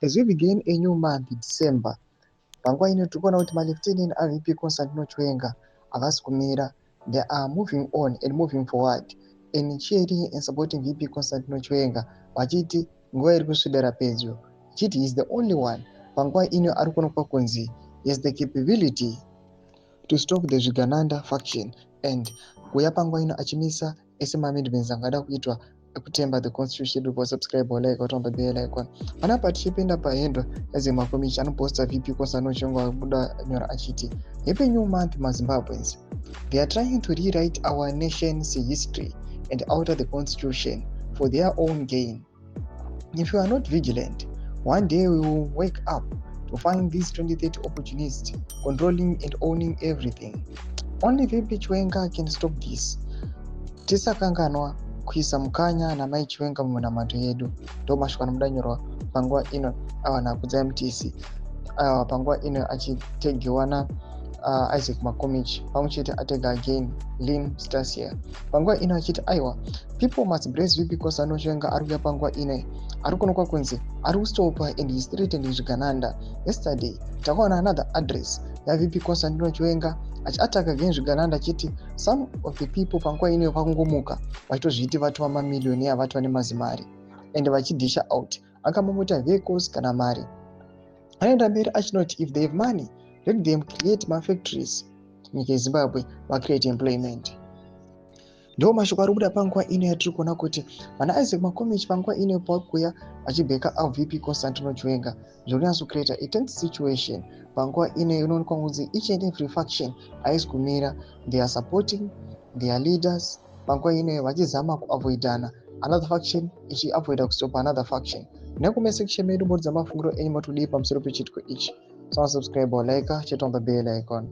As we begin a new month, December, panguva ino tirikuona kuti ma-Lieutenant aVP Constantino Chiwenga havasi kumira. They are moving on and moving forward and cheering and supporting VP Constantino Chiwenga vachiti nguva iri kuswedera pedyo. Chiti is the only one panguva ino ari kuonekwa kunzi he has the capability to stop the Zvigananda faction and kuuya panguva ino achimisa ese ma-amendments angada kuitwa ekutemba the constitution. Ndipo subscribe like watomba bell icon. Panapa tichipinda paendo ezemakomichi anoposta VP Constantino Chiwenga wabuda nyora achiti happy new month maZimbabweans. They are trying to rewrite our nation's history and alter the constitution for their own gain. If you are not vigilant, one day we will wake up to find these 2030 opportunists controlling and owning everything. Only VP Chiwenga can stop this. Tisakanganwa kuisa mukanya na mai Chiwenga mumunamato yedu. Ndo mashukana mudanyorwa panguva ino awa nakudza MTC panguva ino achitegewana Isaac Makomichi pamwechete atega again Lynn Stasia panguva ino achiti aiwa people must brace VP Constantino Chiwenga ari kuuya panguva ino ari kuonekwa kunzi ari kustopa and he threatened Zvigananda. Yesterday takaona another address yaVP Constantino Chiwenga achiataka again Zvigananda achiti some of the people panguva ino vakungomuka vachitozviti vatova mamillionaire vatova nemazimari and vachidisha out akamomota vehicles kana mari. Anoenda mberi achinoti if they have money let them create ma-factories nyika yeZimbabwe va-create employment. Ndo mashoko ari kuda panguva ino yatiri kuona kuti vana Isaac Makomichi panguva ino pakuuya vachibheka VP Constantino Chiwenga zviri kunyatso a tense situation panguva ino inoonekwa kunzi each and every faction haisi kumira. They are supporting their leaders panguva ino vachizama kuavoidana another faction ichiavoida kustopa another faction. Nekume section medu mbori dzamafungiro enyu matudii pamusoro pechitiko ichi. So subscribe or like, check on the bell icon.